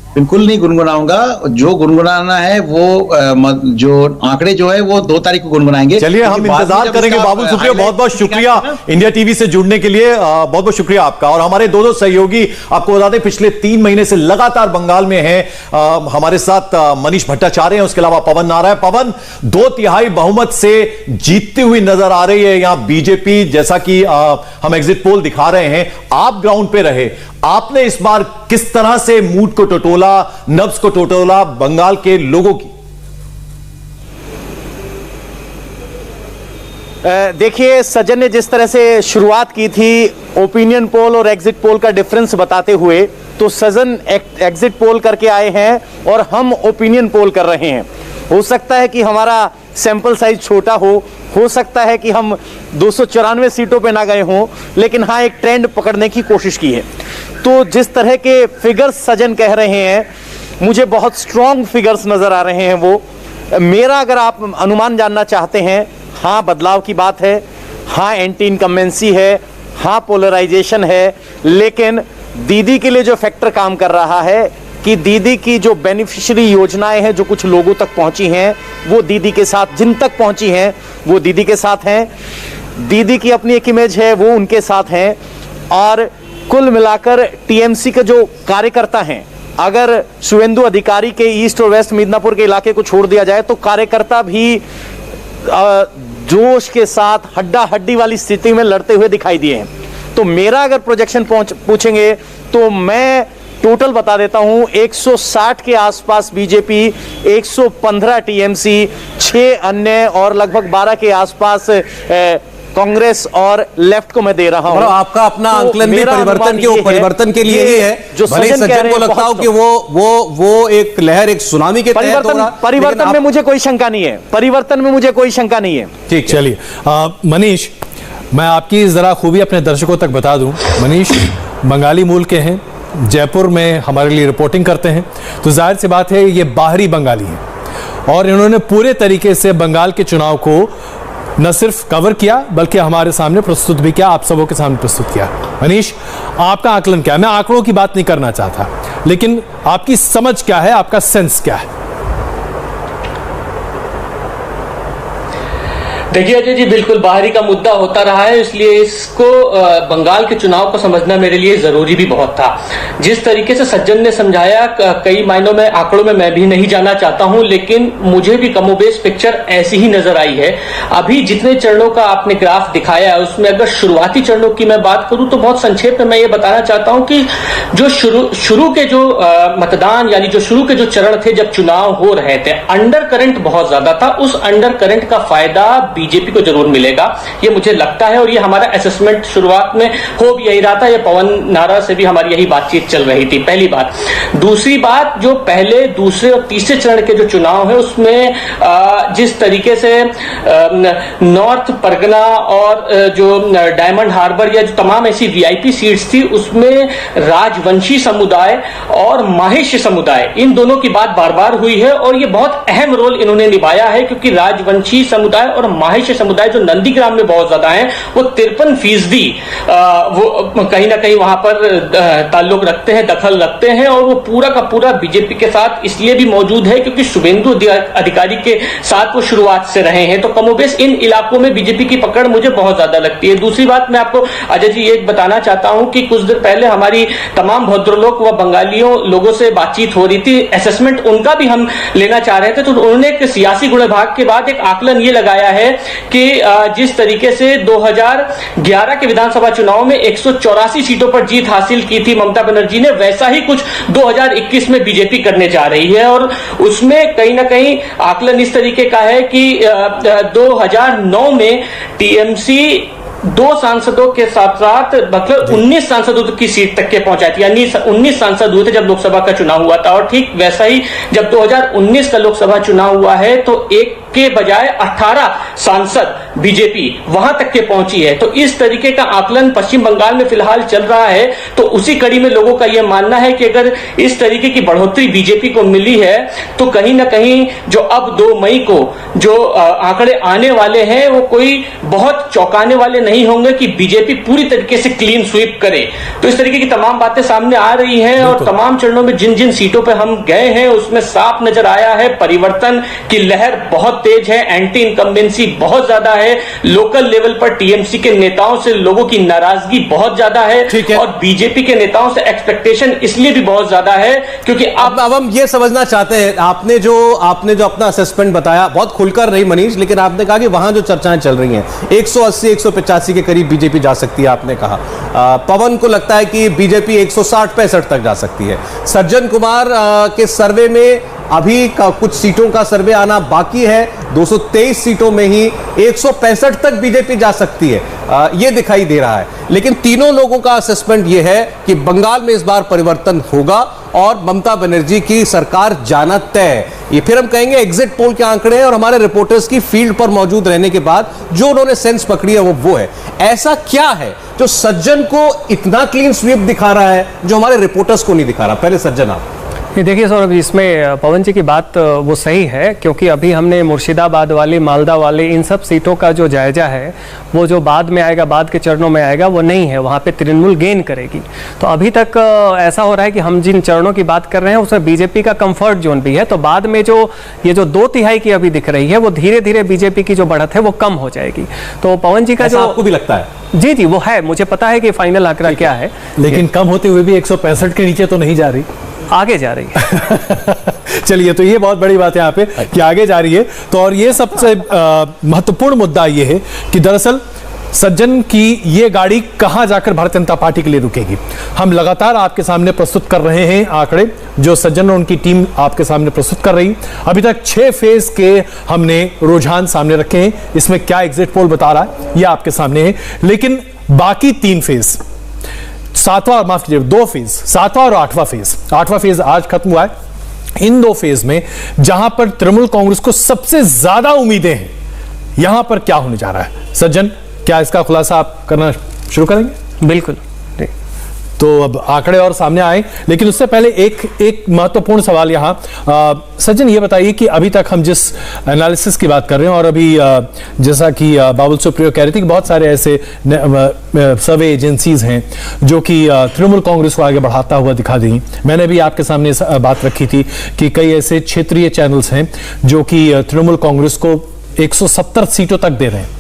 [SPEAKER 6] बिल्कुल नहीं गुनगुनाऊंगा, जो गुनगुनाना है वो जो आंकड़े जो है वो 2 तारीख को गुनगुनाएंगे।
[SPEAKER 3] चलिए हम इंतजार करेंगे। बाबुल सुप्रियो बहुत बहुत शुक्रिया इंडिया टीवी से जुड़ने के लिए, बहुत बहुत शुक्रिया आपका। और हमारे 2 सहयोगी आपको बता दें पिछले 3 महीने से लगातार बंगाल में हैं। हमारे साथ मनीष भट्टाचार्य हैं, उसके अलावा पवन नारा है। पवन, 2/3 बहुमत से जीतती हुई नजर आ रही है यहां बीजेपी, जैसा कि हम एग्जिट पोल दिखा रहे हैं। आप ग्राउंड पे रहे, आपने इस बार किस तरह से मूड को टटोला, नब्ज को टटोला बंगाल के लोगों की?
[SPEAKER 8] देखिए सज्जन ने जिस तरह से शुरुआत की थी ओपिनियन पोल और एग्जिट पोल का डिफरेंस बताते हुए, तो सज्जन एग्जिट पोल करके आए हैं और हम ओपिनियन पोल कर रहे हैं। हो सकता है कि हमारा सैंपल साइज छोटा हो सकता है कि हम 294 सीटों पे ना गए हों, लेकिन हाँ एक ट्रेंड पकड़ने की कोशिश की है। तो जिस तरह के फिगर्स सज्जन कह रहे हैं, मुझे बहुत स्ट्रॉन्ग फिगर्स नजर आ रहे हैं। वो मेरा अगर आप अनुमान जानना चाहते हैं, हाँ बदलाव की बात है, हाँ एंटी इनकम्बेंसी है, हाँ पोलराइजेशन है, लेकिन दीदी के लिए जो फैक्टर काम कर रहा है कि दीदी की जो बेनिफिशियरी योजनाएं हैं जो कुछ लोगों तक पहुंची हैं, वो दीदी के साथ, जिन तक पहुंची हैं वो दीदी के साथ हैं। दीदी की अपनी एक इमेज है, वो उनके साथ हैं। और कुल मिलाकर टीएमसी के जो कार्यकर्ता हैं, अगर शुवेंदु अधिकारी के ईस्ट और वेस्ट मिदनापुर के इलाके को छोड़ दिया जाए तो कार्यकर्ता भी जोश के साथ हड्डा हड्डी वाली स्थिति में लड़ते हुए दिखाई दिए हैं। तो मेरा अगर प्रोजेक्शन पूछेंगे तो मैं टोटल बता देता हूं, 160 के आसपास बीजेपी, 115 टीएमसी, 6 अन्य और लगभग 12 के आसपास कांग्रेस और लेफ्ट को मैं दे रहा हूं।
[SPEAKER 2] आपका अपना
[SPEAKER 8] तो
[SPEAKER 2] आंकलन भी परिवर्तन के लिए ही है। भले सज्जन को लगता हो कि वो एक लहर, एक सुनामी के तहत हो रहा।
[SPEAKER 8] परिवर्तन में मुझे कोई शंका नहीं है, परिवर्तन में मुझे कोई शंका नहीं है।
[SPEAKER 5] ठीक, चलिए मनीष, मैं आपकी जरा खूबी अपने दर्शकों तक बता दूं। मनीष बंगाली मूल के हैं, जयपुर में हमारे लिए रिपोर्टिंग करते हैं, तो जाहिर सी बात है ये बाहरी बंगाली हैं और इन्होंने पूरे तरीके से बंगाल के चुनाव को न सिर्फ कवर किया बल्कि हमारे सामने प्रस्तुत भी किया, आप सबों के सामने प्रस्तुत किया। मनीष, आपका आकलन क्या है? मैं आंकड़ों की बात नहीं करना चाहता, लेकिन आपकी समझ क्या है, आपका सेंस क्या है?
[SPEAKER 9] देखिए अजय जी, बिल्कुल बाहरी का मुद्दा होता रहा है, इसलिए इसको बंगाल के चुनाव को समझना मेरे लिए जरूरी भी बहुत था। जिस तरीके से सज्जन ने समझाया, कई मायनों में आंकड़ों में मैं भी नहीं जाना चाहता हूं, लेकिन मुझे भी कमोबेश पिक्चर ऐसी ही नजर आई है। अभी जितने चरणों का आपने ग्राफ दिखाया है उसमें अगर शुरुआती चरणों की मैं बात करूं तो बहुत संक्षेप में मैं ये बताना चाहता हूं कि जो शुरू के जो मतदान यानी जो शुरू के जो चरण थे जब चुनाव हो रहे थे, अंडर करंट बहुत ज्यादा था। उस अंडर करंट का फायदा बीजेपी को जरूर मिलेगा, ये मुझे लगता है, और ये हमारा असेसमेंट शुरुआत में हो भी यही रहा था। ये पवन नारा से भी हमारी यही बातचीत चल रही थी, पहली बात। दूसरी बात, जो पहले, दूसरे और तीसरे चरण के जो चुनाव है उसमें जिस तरीके से नॉर्थ परगना और जो डायमंड हार्बर या जो तमाम ऐसी वीआईपी सीट्स थी उसमें राजवंशी समुदाय और माहिष्य समुदाय, इन दोनों की बात बार बार हुई है और ये बहुत अहम रोल इन्होंने निभाया है, क्योंकि राजवंशी समुदाय और माहिष्य समुदाय जो नंदीग्राम में बहुत ज्यादा है वो 53% वो कहीं ना कहीं वहां पर ताल्लुक रखते हैं, दखल रखते हैं, और वो पूरा का पूरा बीजेपी के साथ इसलिए भी मौजूद है क्योंकि शुभेंदु अधिकारी के साथ वो शुरुआत से रहे हैं। तो कमोबेश इन इलाकों में बीजेपी की पकड़ मुझे बहुत ज्यादा लगती है। दूसरी बात मैं आपको अजय जी ये बताना चाहता हूं कि कुछ देर पहले हमारी तमाम भद्रलोक व बंगालियों लोगों से बातचीत हो रही थी, असेसमेंट उनका भी हम लेना चाह रहे थे, तो उन्होंने एक सियासी गुण विभाग के बाद एक आकलन ये लगाया है कि जिस तरीके से 2011 के विधानसभा चुनाव में 184 सीटों पर जीत हासिल की थी ममता बनर्जी ने, वैसा ही कुछ 2021 में बीजेपी करने जा रही है। और उसमें कहीं ना कहीं आकलन इस तरीके का है कि 2009 में टीएमसी 2 सांसदों के साथ साथ मतलब 19 सांसदों की सीट तक के पहुंचाई थी, यानी 19 सांसद हुए थे जब लोकसभा का चुनाव हुआ था। और ठीक वैसा ही जब 2019 का लोकसभा चुनाव हुआ है तो एक के बजाय 18 सांसद बीजेपी वहां तक के पहुंची है। तो इस तरीके का आकलन पश्चिम बंगाल में फिलहाल चल रहा है। तो उसी कड़ी में लोगों का यह मानना है कि अगर इस तरीके की बढ़ोतरी बीजेपी को मिली है तो कहीं ना कहीं जो अब 2 मई को जो आंकड़े आने वाले हैं वो कोई बहुत चौंकाने वाले नहीं होंगे कि बीजेपी पूरी तरीके से क्लीन स्वीप करे। तो इस तरीके की तमाम बातें सामने आ रही हैं और तमाम चरणों में जिन जिन सीटों पर हम गए हैं उसमें साफ नजर आया है परिवर्तन की लहर बहुत तेज है, एंटी इनकम्बेंसी बहुत ज्यादा है, लोकल लेवल पर टीएमसी के नेताओं से लोगों की नाराजगी बहुत ज्यादा है और बीजेपी के नेताओं से एक्सपेक्टेशन इसलिए भी बहुत ज्यादा है क्योंकि
[SPEAKER 2] अब हम ये समझना चाहते हैं, आपने जो अपना असेसमेंट बताया बहुत खुलकर नहीं मनीष, लेकिन आपने कहा कि वहां जो चर्चाएं चल रही हैं 180-185 के करीब बीजेपी जा सकती है, आपने कहा। पवन को लगता है कि बीजेपी 160-65 तक जा सकती है। सज्जन कुमार के सर्वे में अभी कुछ सीटों का सर्वे आना बाकी है, 223 सीटों में ही 165 तक बीजेपी जा सकती है, यह दिखाई दे रहा है। लेकिन तीनों लोगों का असेसमेंट यह है कि बंगाल में इस बार परिवर्तन होगा और ममता बनर्जी की सरकार जाना तय है। ये फिर हम कहेंगे एग्जिट पोल के आंकड़े और हमारे रिपोर्टर्स की फील्ड पर मौजूद रहने के बाद जो उन्होंने सेंस पकड़ी है वो है। ऐसा क्या है जो सज्जन को इतना क्लीन स्वीप दिखा रहा है जो हमारे रिपोर्टर्स को नहीं दिखा रहा? पहले सज्जन आप।
[SPEAKER 4] देखिए सौरभ, इसमें पवन जी की बात वो सही है क्योंकि अभी हमने मुर्शिदाबाद वाली, मालदा वाली इन सब सीटों का जो जायजा है वो जो बाद में आएगा, बाद के चरणों में आएगा वो नहीं है, वहाँ पे तृणमूल गेन करेगी। तो अभी तक ऐसा हो रहा है कि हम जिन चरणों की बात कर रहे हैं उसमें बीजेपी का कंफर्ट जोन भी है। तो बाद में जो ये जो 2/3 की अभी दिख रही है वो धीरे धीरे बीजेपी की जो बढ़त है वो कम हो जाएगी। तो पवन जी का जो
[SPEAKER 2] आपको भी लगता है?
[SPEAKER 4] जी जी वो है, मुझे पता है कि फाइनल आंकड़ा क्या है,
[SPEAKER 5] लेकिन कम होते हुए भी 165 के नीचे तो नहीं जा रही,
[SPEAKER 4] आगे जा रही है।
[SPEAKER 5] चलिए, तो ये बहुत बड़ी बात है यहाँ पे कि आगे जा रही है। तो और ये सबसे महत्वपूर्ण मुद्दा ये है कि दरअसल सज्जन की ये गाड़ी कहां जाकर भारतीय जनता पार्टी के लिए रुकेगी? हम लगातार आपके सामने प्रस्तुत कर रहे हैं आंकड़े जो सज्जन और उनकी टीम आपके सामने प्रस्तुत कर रही। अभी तक 6 फेज के हमने रुझान सामने रखे हैं, इसमें क्या एग्जिट पोल बता रहा है ये आपके सामने है, लेकिन बाकी 3 फेज, 2 फेज, 7वां और 8वां फेज, 8वां फेज आज खत्म हुआ है। इन 2 फेज में जहां पर तृणमूल कांग्रेस को सबसे ज्यादा उम्मीदें हैं, यहां पर क्या होने जा रहा है? सज्जन, क्या इसका खुलासा आप करना शुरू करेंगे?
[SPEAKER 4] बिल्कुल।
[SPEAKER 5] तो अब आंकड़े और सामने आए, लेकिन उससे पहले एक महत्वपूर्ण सवाल यहां, सज्जन ये बताइए कि अभी तक हम जिस एनालिसिस की बात कर रहे हैं और अभी जैसा कि बाबुल सुप्रियो कह रही थी कि बहुत सारे ऐसे सर्वे एजेंसीज हैं जो कि तृणमूल कांग्रेस को आगे बढ़ाता हुआ दिखा देंगी। मैंने भी आपके सामने बात रखी थी कि कई ऐसे क्षेत्रीय चैनल्स हैं जो कि तृणमूल कांग्रेस को 170 सीटों तक दे रहे हैं।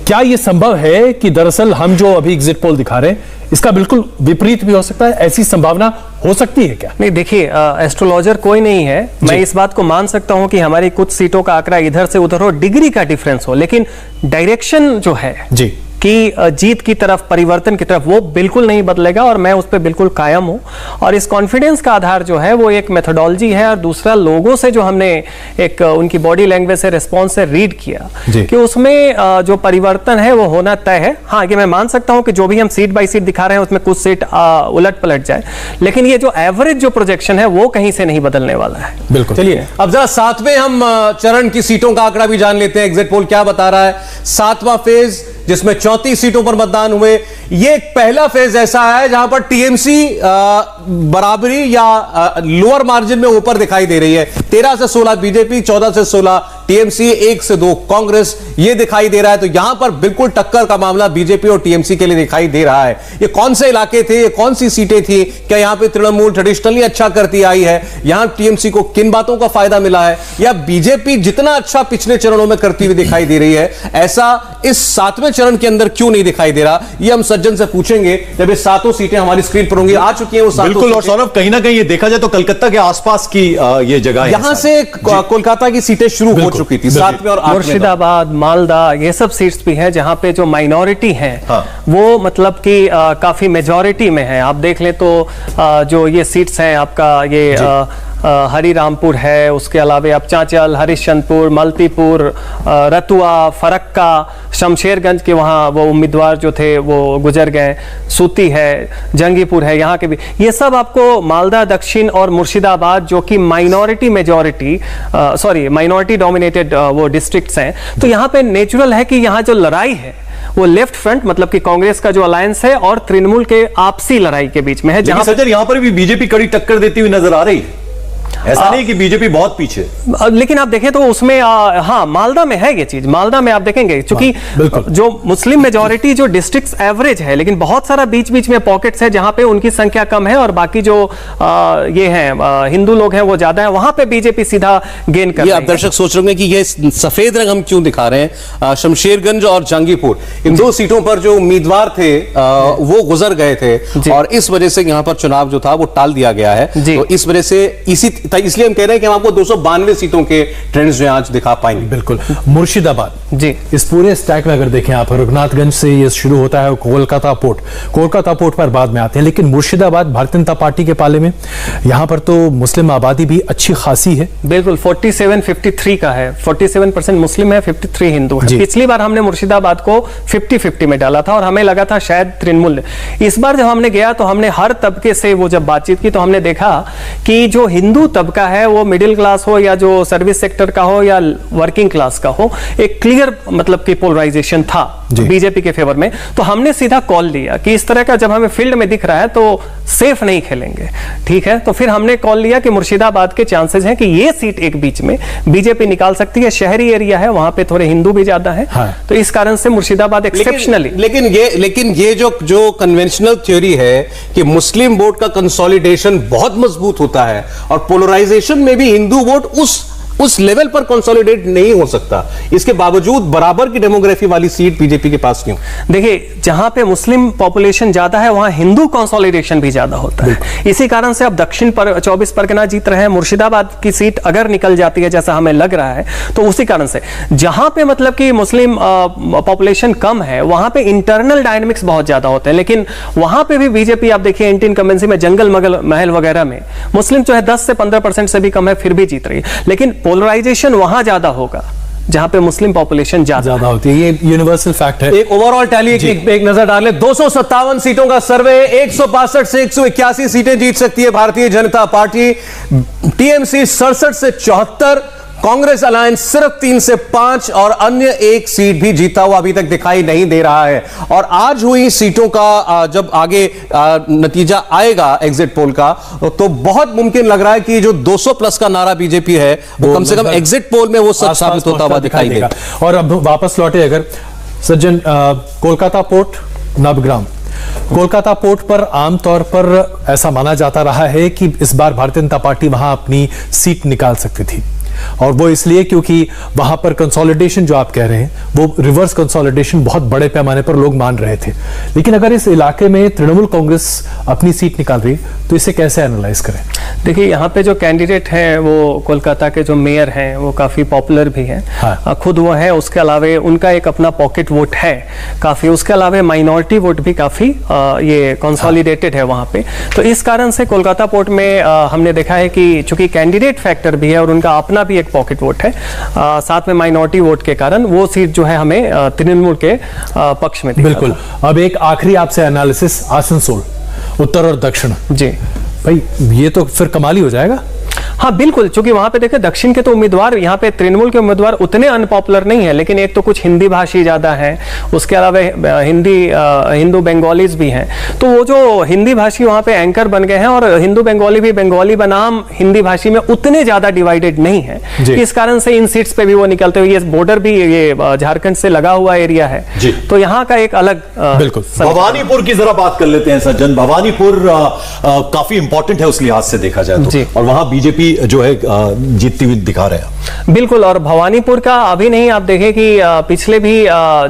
[SPEAKER 5] क्या यह संभव है कि दरअसल हम जो अभी एग्जिट पोल दिखा रहे हैं इसका बिल्कुल विपरीत भी हो सकता है? ऐसी संभावना हो सकती है क्या?
[SPEAKER 4] नहीं, देखिए, एस्ट्रोलॉजर कोई नहीं है। मैं इस बात को मान सकता हूं कि हमारी कुछ सीटों का आंकड़ा इधर से उधर हो, डिग्री का डिफरेंस हो, लेकिन डायरेक्शन जो है
[SPEAKER 5] जी
[SPEAKER 4] कि जीत की तरफ, परिवर्तन की तरफ, वो बिल्कुल नहीं बदलेगा और मैं उस पर बिल्कुल कायम हूं। और इस कॉन्फिडेंस का आधार जो है वो एक मेथोडोलॉजी है और दूसरा लोगों से जो हमने एक उनकी बॉडी लैंग्वेज से, रिस्पॉन्स से रीड किया कि उसमें जो परिवर्तन है वो होना तय है। हाँ, कि मैं मान सकता हूं कि जो भी हम सीट बाई सीट दिखा रहे हैं उसमें कुछ सीट उलट पलट जाए, लेकिन ये जो एवरेज जो प्रोजेक्शन है वो कहीं से नहीं बदलने वाला है।
[SPEAKER 5] बिल्कुल।
[SPEAKER 2] चलिए अब जरा 7वें हम चरण की सीटों का आंकड़ा भी जान लेते हैं। एग्जिट पोल क्या बता रहा है? 7वां फेज जिसमें 34 सीटों पर मतदान हुए, ये एक पहला फेज ऐसा है जहां पर टीएमसी बराबरी या लोअर मार्जिन में ऊपर दिखाई दे रही है। 13 से 16 बीजेपी, 14 से 16 टीएमसी, 1 से 2 कांग्रेस, ये दिखाई दे रहा है। तो यहां पर बिल्कुल टक्कर का मामला बीजेपी और टीएमसी के लिए दिखाई दे रहा है। ये कौन से इलाके थे, ये कौन सी सीटें थी? क्या यहां पे तृणमूल ट्रेडिशनली अच्छा करती आई है? यहां टीएमसी को किन बातों का फायदा मिला है? या बीजेपी जितना अच्छा पिछले चरणों में करती हुई दिखाई दे रही है, ऐसा इस 7वें चरण के अंदर क्यों नहीं दिखाई दे रहा? ये हम सज्जन से पूछेंगे जब ये 7 सीटें हमारी स्क्रीन पर होंगी। आ चुकी हैं वो 7
[SPEAKER 3] बिल्कुल। और सौरभ, कहीं ना कहीं ये देखा जाए तो कलकत्ता के आसपास की ये जगह है,
[SPEAKER 2] यहां से कोलकाता की सीटें शुरू हो चुकी थी 7वें और 8वें।
[SPEAKER 4] मुर्शिदाबाद, मालदा, ये सब सीट्स भी हैं जहां पे जो माइनॉरिटी हैं वो मतलब कि काफी मेजॉरिटी में है। आप देख लें तो जो ये सीट्स हैं आपका ये हरिरामपुर है, उसके अलावा आप चांचल, हरिश्चंद्रपुर, मल्तीपुर, रतुआ, फरक्का, शमशेरगंज के वहाँ वो उम्मीदवार जो थे वो गुजर गए, सूती है, जंगीपुर है, यहाँ के भी, ये सब आपको मालदा, दक्षिण और मुर्शिदाबाद जो कि माइनॉरिटी डोमिनेटेड वो डिस्ट्रिक्ट्स हैं। तो यहाँ पे नेचुरल है कि यहाँ जो लड़ाई है वो लेफ्ट फ्रंट, मतलब कि कांग्रेस का जो अलायंस है और तृणमूल के आपसी लड़ाई के बीच में है।
[SPEAKER 3] जहां सज्जन यहां पर भी बीजेपी कड़ी टक्कर देती हुई नजर आ रही है, ऐसा नहीं कि बीजेपी बहुत पीछे।
[SPEAKER 4] लेकिन आप देखें तो उसमें हाँ, मालदा में है ये चीज। मालदा में आप देखेंगे क्योंकि जो मुस्लिम मेजॉरिटी जो डिस्ट्रिक्ट्स एवरेज है, लेकिन बहुत सारा बीच बीच में पॉकेट्स है जहां पे उनकी संख्या कम है और बाकी जो ये हैं हिंदू लोग हैं वो ज्यादा है, वहां पे बीजेपी सीधा गेन कर रही है।
[SPEAKER 2] आप दर्शक सोच रहे होंगे कि ये सफेद रंग हम क्यों दिखा रहे हैं? शमशेरगंज और जंगीपुर, इन 2 सीटों पर जो उम्मीदवार थे वो गुजर गए थे और इस वजह से यहां पर चुनाव जो था वो टाल दिया गया है। तो इस वजह से इसलिए हम कह रहे हैं कि हम आपको 292 सीटों के ट्रेंड्स जो आज दिखा पाएंगे।
[SPEAKER 5] बिल्कुल। मुर्शिदाबाद
[SPEAKER 4] जी,
[SPEAKER 5] इस पूरे स्टैक में अगर देखें आप, रघुनाथगंज से ये शुरू होता है, कोलकाता पोर्ट पर बाद में आते हैं, लेकिन मुर्शिदाबाद भारतीय जनता पार्टी के पाले में, यहां पर तो मुस्लिम आबादी भी अच्छी खासी है।
[SPEAKER 4] बिल्कुल 47-53 का है, 47% मुस्लिम है, 53 हिंदू है। पिछली बार हमने मुर्शिदाबाद को 50-50 में डाला था और हमें लगा था शायद तृणमूल। इस बार जब हमने गया तो हमने हर तबके से वो जब बातचीत की तो हमने देखा कि जो हिंदू तबका है, वो मिडिल क्लास हो या जो सर्विस सेक्टर का हो या वर्किंग क्लास का हो, एक क्लियर मतलब कि पोलराइजेशन था बीजेपी के फेवर में। तो हमने सीधा कॉल लिया कि इस तरह का जब हमें फील्ड में दिख रहा है तो सेफ नहीं खेलेंगे, ठीक है। तो फिर हमने कॉल लिया कि मुर्शिदाबाद के चांसेस हैं कि ये सीट एक बीच में बीजेपी निकाल सकती है। शहरी एरिया है, वहां पे थोड़े हिंदू भी ज्यादा है, तो इस कारण से मुर्शिदाबाद एक्सेप्शनली।
[SPEAKER 2] लेकिन ये जो कन्वेंशनल थ्योरी है कि मुस्लिम वोट का कंसोलिडेशन बहुत मजबूत होता है और पोलराइजेशन में भी हिंदू वोट उस लेवल पर कंसोलिडेट नहीं हो सकता। इसके बावजूद बराबर की डेमोग्राफी वाली सीट बीजेपी के पास क्यों?
[SPEAKER 4] देखिए, जहां पे मुस्लिम पॉपुलेशन ज्यादा है वहां हिंदू कंसोलिडेशन भी ज्यादा होता है। इसी कारण से अब दक्षिण पर 24 परगना जीत रहे हैं। मुर्शिदाबाद की सीट अगर निकल जाती है जैसा हमें लग रहा है, तो उसी कारण से जहां पे मतलब कि मुस्लिम पॉपुलेशन कम है वहां पे इंटरनल डायनेमिक्स बहुत ज्यादा होते हैं। लेकिन वहां पे भी बीजेपी आप देखिए एंटी इनकम्बेंसी में जंगल महल वगैरह में मुस्लिम जो है 10 से 15% से भी कम है, फिर भी जीत रही है। लेकिन पोलराइजेशन वहां ज्यादा होगा जहां पे मुस्लिम पॉपुलेशन ज्यादा
[SPEAKER 5] होती है। ये यूनिवर्सल फैक्ट है।
[SPEAKER 2] एक ओवरऑल टैली एक नजर डालें। 257 सीटों का सर्वे, 162 से 181 सीटें जीत सकती है भारतीय जनता पार्टी। टीएमसी 67 से 74, कांग्रेस अलायंस सिर्फ 3 से 5 और अन्य एक सीट भी जीता हुआ अभी तक दिखाई नहीं दे रहा है। और आज हुई सीटों का जब आगे नतीजा आएगा एग्जिट पोल का, तो बहुत मुमकिन लग रहा है कि जो 200 प्लस का नारा बीजेपी है वो कम से कम एग्जिट पोल में वो सच साबित होता हुआ दिखाई देगा।
[SPEAKER 5] और अब वापस लौटे अगर सज्जन, कोलकाता पोर्ट, नवग्राम। कोलकाता पोर्ट पर आमतौर पर ऐसा माना जाता रहा है कि इस बार भारतीय जनता पार्टी वहां अपनी सीट निकाल सकती थी, और वो इसलिए क्योंकि वहां पर कंसोलिडेशन जो आप कह रहे हैं वो रिवर्स कंसोलिडेशन बहुत बड़े पैमाने पर लोग मान रहे थे। लेकिन अगर इस इलाके में तृणमूल कांग्रेस अपनी सीट निकाल रही तो इसे कैसे एनालाइज करें?
[SPEAKER 4] देखिए, यहाँ पे जो कैंडिडेट हैं वो कोलकाता के जो मेयर हैं वो काफी पॉपुलर भी हैं। हाँ। खुद वो है, उसके अलावे उनका एक अपना पॉकेट वोट है काफी, उसके अलावे माइनॉरिटी वोट भी काफी ये कंसोलिडेटेड है वहां पे। तो इस कारण से कोलकाता पोर्ट में हमने देखा है कि चूंकि कैंडिडेट फैक्टर भी है और उनका अपना भी एक पॉकेट वोट है, साथ में माइनॉरिटी वोट के कारण वो सीट जो है हमें तृणमूल के पक्ष में।
[SPEAKER 5] बिल्कुल। अब एक आखिरी आपसे एनालिसिस, आसनसोल, उत्तर और दक्षिण।
[SPEAKER 4] जी
[SPEAKER 5] भाई, ये तो फिर कमाल ही हो जाएगा।
[SPEAKER 4] हाँ बिल्कुल, क्योंकि वहां पे देखें दक्षिण के तो उम्मीदवार, यहाँ पे तृणमूल के उम्मीदवार उतने अनपॉपुलर नहीं है, लेकिन एक तो कुछ हिंदी भाषी ज्यादा हैं, उसके अलावा हिंदू बंगालीज भी हैं। तो वो जो हिंदी भाषी वहां पे एंकर बन गए हैं, और हिंदू बंगाली भी बंगाली बनाम हिंदी भाषी में उतने ज्यादा डिवाइडेड नहीं है। इस कारण से इन सीट्स पे भी वो निकलते हुए, ये बॉर्डर भी ये झारखंड से लगा हुआ एरिया है, तो यहाँ का एक अलग
[SPEAKER 5] बिल्कुल।
[SPEAKER 3] भवानीपुर की जरा बात कर लेते हैं सज्जन। भवानीपुर काफी इंपॉर्टेंट है उस लिहाज से देखा जाए तो, और वहां बीजेपी जो है जीतती हुई दिखा रहे हैं।
[SPEAKER 4] बिल्कुल। और भवानीपुर का अभी नहीं, आप देखें कि पिछले भी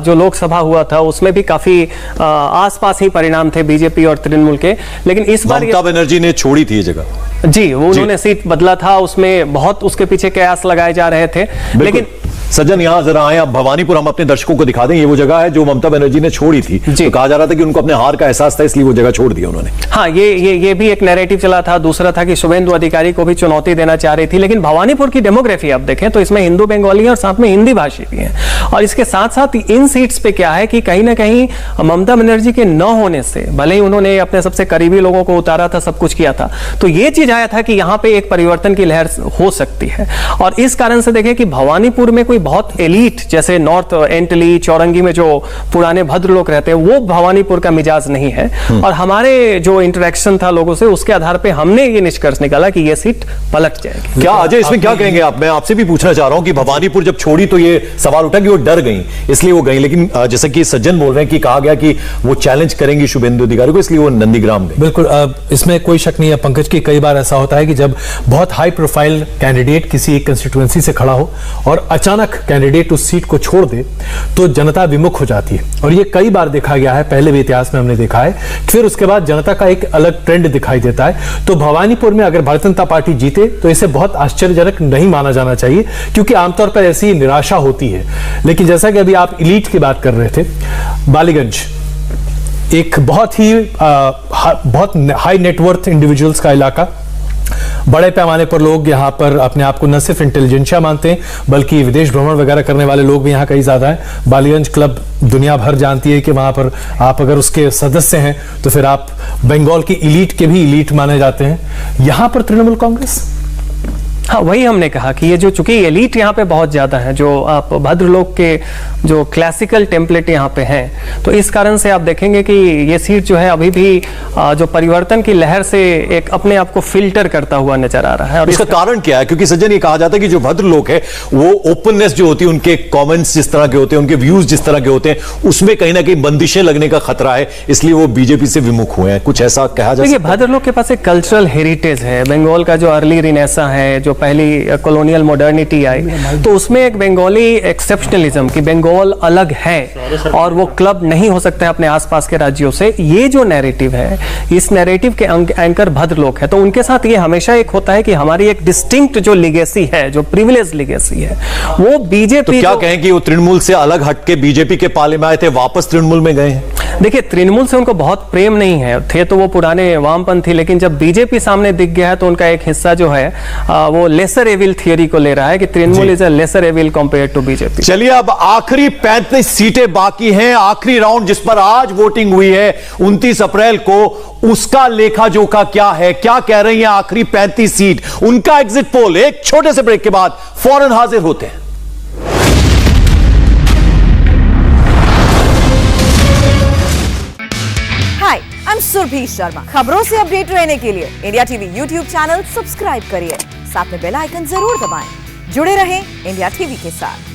[SPEAKER 4] जो लोकसभा हुआ था उसमें भी काफी आसपास ही परिणाम थे बीजेपी और तृणमूल के। लेकिन इस बार
[SPEAKER 3] ममता बनर्जी ने छोड़ी थी ये जगह।
[SPEAKER 4] जी, वो उन्होंने सीट बदला था, उसमें बहुत उसके पीछे कयास लगाए जा रहे थे। लेकिन
[SPEAKER 3] सज्जन यहां जरा आए, अब भवानीपुर हम अपने दर्शकों को दिखा दें। ये वो जगह है जो ममता बनर्जी ने छोड़ी थी। तो कहा जा रहा था कि उनको अपने हार का एहसास था, इसलिए वो जगह छोड़ दी उन्होंने।
[SPEAKER 4] हाँ, ये भी एक नैरेटिव चला था। दूसरा था कि शुभेंदु अधिकारी को भी चुनौती देना चाह रही थी। लेकिन भवानीपुर की डेमोग्राफी आप देखें तो इसमें हिंदू बंगाली और साथ में हिंदी भाषी भी है। और इसके साथ साथ इन सीट्स पे क्या है कि कहीं ना कहीं ममता बनर्जी के न होने से, भले ही उन्होंने अपने सबसे करीबी लोगों को उतारा था, सब कुछ किया था, तो ये चीज आया था कि यहाँ पे एक परिवर्तन की लहर हो सकती है। और इस कारण से देखें कि भवानीपुर में कोई बहुत एलीट, जैसे नॉर्थ एंटली, चौरंगी में जो पुराने भद्र लोग रहते हैं, वो भवानीपुर का मिजाज नहीं है। और हमारे जो इंटरेक्शन था लोगों से, उसके आधार पे हमने ये निष्कर्ष निकाला कि ये सीट पलट जाएगी।
[SPEAKER 3] क्या अजय इसमें क्या कहेंगे आप? मैं आपसे भी पूछना चाह रहा हूं कि भवानीपुर जब छोड़ी तो ये सवाल उठा कि वो डर गई, इसलिए वो गई। लेकिन जैसे कि सज्जन बोल रहे हैं कि कहा गया कि वो चैलेंज करेंगी शुभेंदु अधिकारी को, इसलिए वो नंदीग्राम गई।
[SPEAKER 5] बिल्कुल, इसमें कोई शक नहीं है पंकज की, कई बार ऐसा होता है कि जब बहुत हाई प्रोफाइल कैंडिडेट किसी एक कंस्टिट्यूएंसी से खड़ा हो और अचानक कैंडिडेट उस सीट को छोड़ दे तो जनता विमुख हो जाती है। और ये कई बार देखा गया है, पहले भी इतिहास में हमने देखा है। फिर उसके बाद जनता का एक अलग ट्रेंड दिखाई देता है। तो भवानीपुर में अगर भारतीय जनता पार्टी जीते तो इसे बहुत आश्चर्यजनक नहीं माना जाना चाहिए, क्योंकि आमतौर पर ऐसी निराशा होती है। लेकिन जैसा कि अभी आप इलीट की बात कर रहे थे, बालीगंज एक बहुत हाई नेटवर्थ इंडिविजुअल्स का इलाका, बड़े पैमाने पर लोग यहाँ पर अपने आप को न सिर्फ इंटेलिजेंशिया मानते हैं बल्कि विदेश भ्रमण वगैरह करने वाले लोग भी यहाँ कई ज्यादा हैं। बालीगंज क्लब दुनिया भर जानती है कि वहां पर आप अगर उसके सदस्य हैं तो फिर आप बंगाल की इलीट के भी इलीट माने जाते हैं। यहाँ पर तृणमूल कांग्रेस,
[SPEAKER 4] हाँ वही हमने कहा कि ये जो चूंकि एलीट यहाँ पे बहुत ज्यादा है, जो आप भद्र लोग के जो क्लासिकल टेम्पलेट यहाँ पे हैं, तो इस कारण से आप देखेंगे कि ये सीट जो है अभी भी जो परिवर्तन की लहर से एक अपने आप को फिल्टर करता हुआ नजर आ रहा है। और
[SPEAKER 3] इसका कारण क्या है? क्योंकि सज्जन ये कहा जाता है कि जो भद्र लोग हैं वो ओपननेस जो होती है, उनके कॉमेंट्स जिस तरह के होते हैं, उनके व्यूज जिस तरह के होते हैं, उसमें कहीं ना कहीं बंदिशें लगने का खतरा है, इसलिए वो बीजेपी से विमुख हुए हैं। कुछ ऐसा कहा जा सकता है?
[SPEAKER 4] भद्र लोग के पास एक कल्चरल हेरिटेज है। बंगाल का जो अर्ली रिनेसा है, जो पहली कॉलोनियल मॉडर्निटी आई, तो उसमें एक बंगाली एक्सेप्शनलिज्म कि बंगाल अलग है और वो क्लब नहीं हो सकता है अपने आसपास के राज्यों से, ये जो नैरेटिव है, इस नैरेटिव के एंकर भद्र लोग हैं। तो उनके साथ ये हमेशा एक होता है कि हमारी एक डिस्टिंक्ट जो लिगेसी है, जो प्रिविलेज लिगेसी है, वो बीजेपी।
[SPEAKER 3] तो क्या कहें कि वो तृणमूल से अलग हटके बीजेपी के पाले में आए थे, वापस तृणमूल में गए हैं?
[SPEAKER 4] देखिए, तृणमूल से उनको बहुत प्रेम नहीं है, थे तो वो पुराने वामपंथी, लेकिन जब बीजेपी सामने दिख गया है तो उनका एक हिस्सा जो है वो लेसर एविल थियरी को ले रहा है कि Trinamool is a lesser evil compare to BJP.
[SPEAKER 3] चलिए, अब आखिरी 35 सीटें बाकी हैं, आखिरी राउंड जिस पर आज वोटिंग हुई है 29 अप्रैल को, उसका लेखा जोखा क्या है, क्या कह रही है आखिरी 35 सीट, उनका एग्जिट पोल। एक छोटे से ब्रेक के बाद फौरन हाजिर होते हैं।
[SPEAKER 1] हाय, आई एम सुरभि शर्मा। खबरों से अपडेट रहने के लिए India TV YouTube channel subscribe करिए, साथ में बेल आइकन जरूर दबाएं। जुड़े रहें इंडिया टीवी के साथ।